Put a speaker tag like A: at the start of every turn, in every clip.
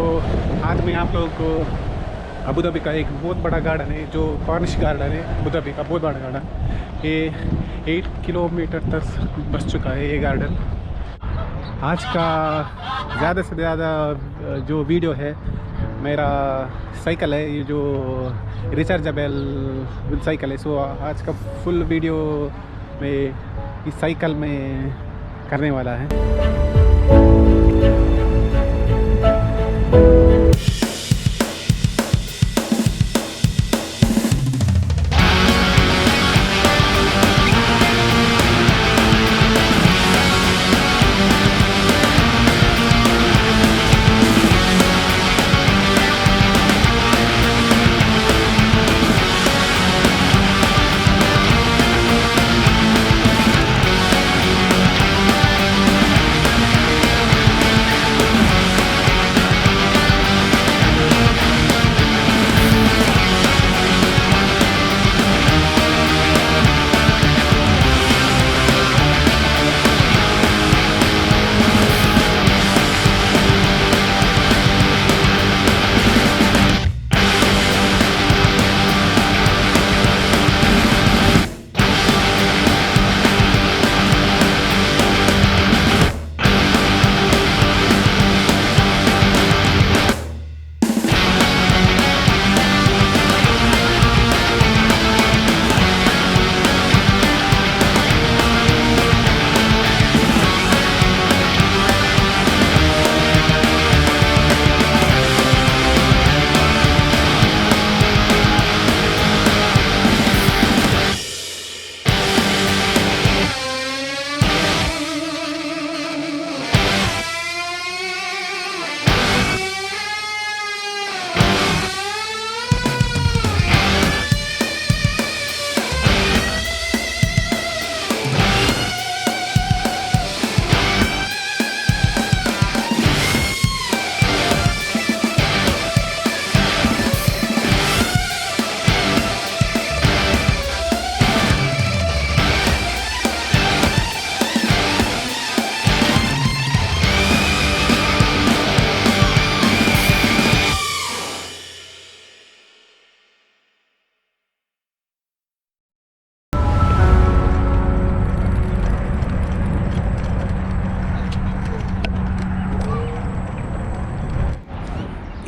A: आज मैं आप लोगों को अबूधाबी का एक बहुत बड़ा गार्डन है, जो कॉर्निश गार्डन है अबूधाबी का, बहुत बड़ा गार्डन। ये 8 किलोमीटर तक बस चुका है ये गार्डन। आज का ज़्यादा से ज़्यादा जो वीडियो है मेरा साइकिल है, ये जो रिचार्जेबल साइकिल है। सो आज का फुल वीडियो में इस साइकिल में करने वाला है।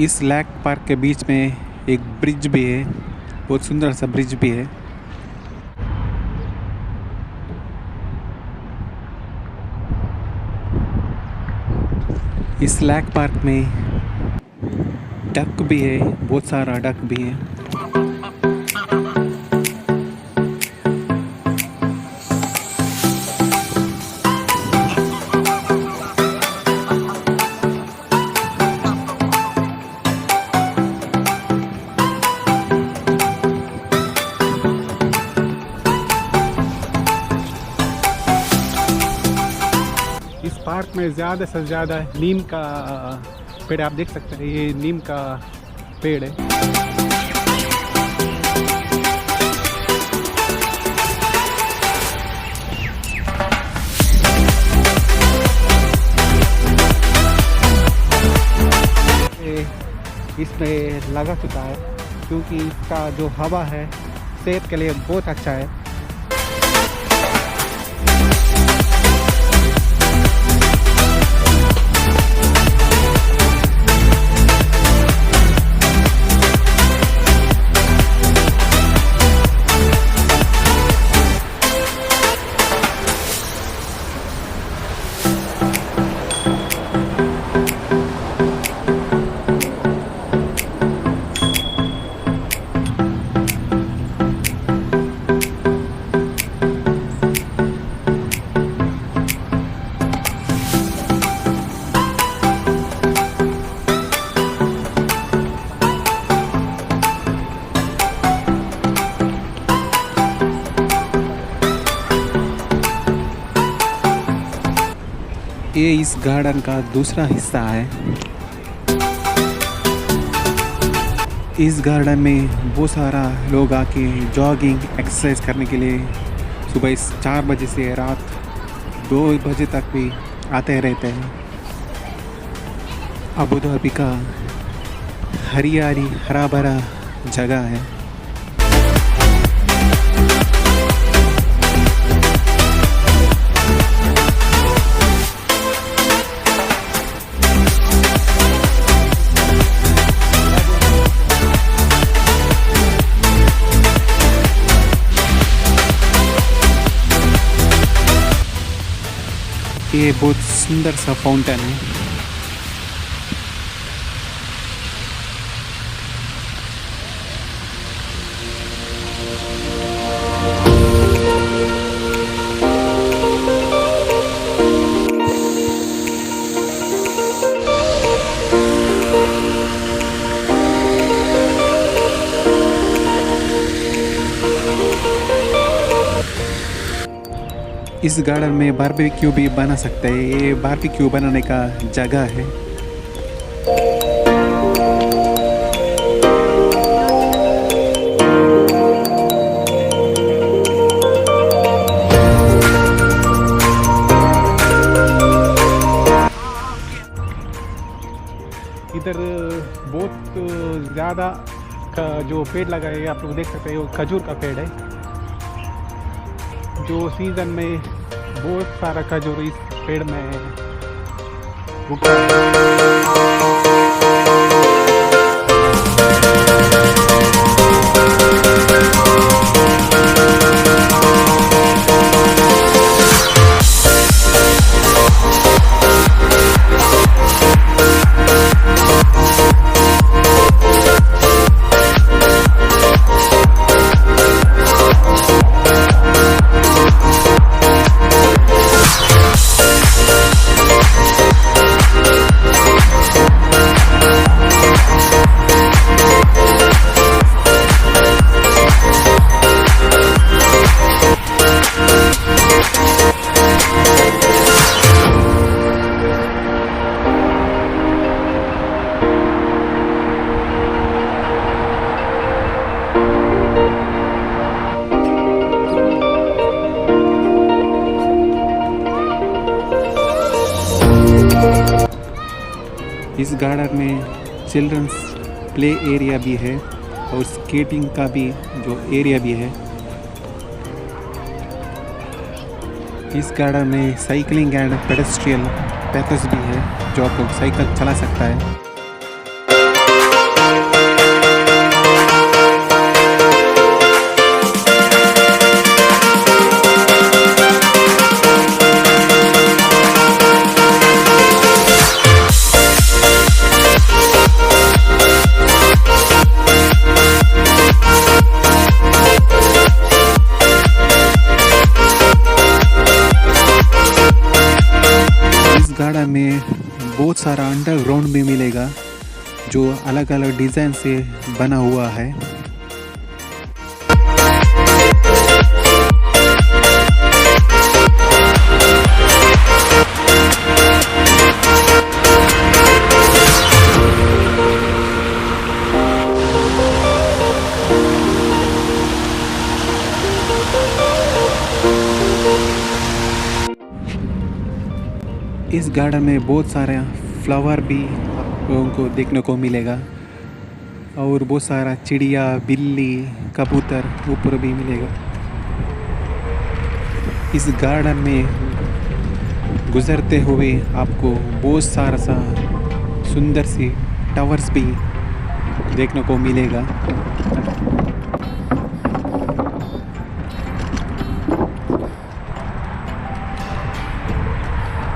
A: इस लेक पार्क के बीच में एक ब्रिज भी है, बहुत सुंदर सा ब्रिज भी है। इस लेक पार्क में डक भी है, बहुत सारा डक भी है। इस पार्क में ज़्यादा से ज़्यादा नीम का पेड़ आप देख सकते हैं, ये नीम का पेड़ है। इसमें लगा चुका है क्योंकि इसका जो हवा है सेहत के लिए बहुत अच्छा है। ये इस गार्डन का दूसरा हिस्सा है। इस गार्डन में बहुत सारा लोग आके जॉगिंग एक्सरसाइज करने के लिए सुबह 4 बजे से रात 2 बजे तक भी आते रहते हैं। अबू धाबी का हरियाली हरा भरा जगह है। ये बहुत सुंदर सा फाउंटेन है। इस गार्डन में बारबेक्यू भी बना सकते हैं। ये बारबेक्यू बनाने का जगह है। इधर बहुत ज़्यादा जो पेड़ लगा है आप लोग देख सकते हैं, वो खजूर का पेड़ है। जो सीज़न में बहुत सारा खजूर इस पेड़ में उगता है। इस गार्डन में चिल्ड्रंस प्ले एरिया भी है और स्केटिंग का भी जो एरिया भी है। इस गार्डन में साइकिलिंग एंड पेडेस्ट्रियन पैथेस भी है, जो आपको साइकिल चला सकता है। गार्डन में बहुत सारा अंडरग्राउंड भी मिलेगा, जो अलग अलग डिज़ाइन से बना हुआ है। इस गार्डन में बहुत सारे फ्लावर भी आप लोगों को देखने को मिलेगा और बहुत सारा चिड़िया, बिल्ली, कबूतर ऊपर भी मिलेगा। इस गार्डन में गुजरते हुए आपको बहुत सारा सा सुंदर सी टावर्स भी देखने को मिलेगा।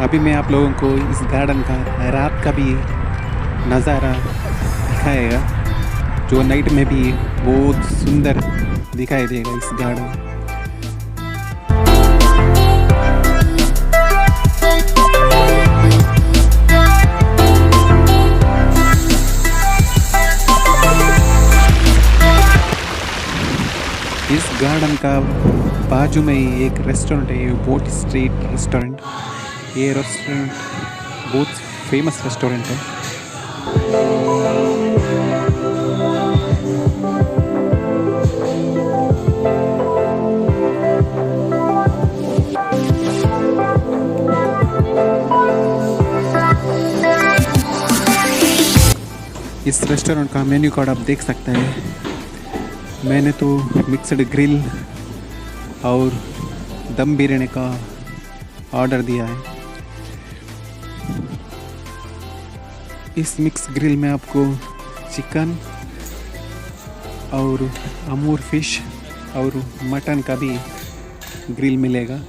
A: अभी मैं आप लोगों को इस गार्डन का रात का भी नज़ारा दिखाएगा, जो नाइट में भी बहुत सुंदर दिखाई देगा इस गार्डन। इस गार्डन का बाजू में ही एक रेस्टोरेंट है, बोट स्ट्रीट रेस्टोरेंट। ये रेस्टोरेंट बहुत फेमस रेस्टोरेंट है। इस रेस्टोरेंट का मेन्यू कार्ड आप देख सकते हैं। मैंने तो मिक्सड ग्रिल और दम बिरयानी का ऑर्डर दिया है। इस मिक्स ग्रिल में आपको चिकन और अमूर फिश और मटन का भी ग्रिल मिलेगा।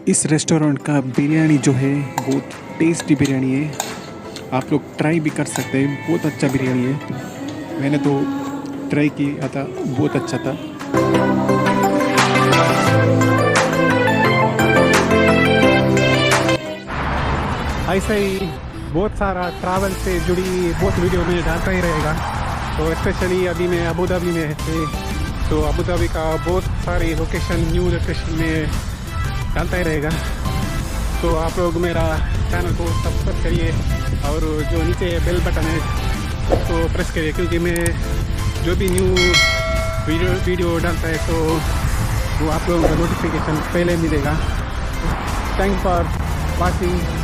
A: इस रेस्टोरेंट का बिरयानी जो है बहुत टेस्टी बिरयानी है। आप लोग ट्राई भी कर सकते हैं, बहुत अच्छा बिरयानी है। मैंने तो ट्राई किया था, बहुत अच्छा था। ऐसा ही बहुत सारा ट्रैवल से जुड़ी बहुत वीडियो में डालता ही रहेगा। तो स्पेशली अभी मैं अबू धाबी में है, तो अबू धाबी का बहुत सारी लोकेशन न्यू लोकेशन में डालता ही रहेगा। तो आप लोग मेरा चैनल को सब्सक्राइब करिए और जो नीचे बेल बटन है तो प्रेस करिए, क्योंकि मैं जो भी न्यू वीडियो डालता है तो वो आप लोगों को नोटिफिकेशन पहले मिलेगा। Thanks for watching.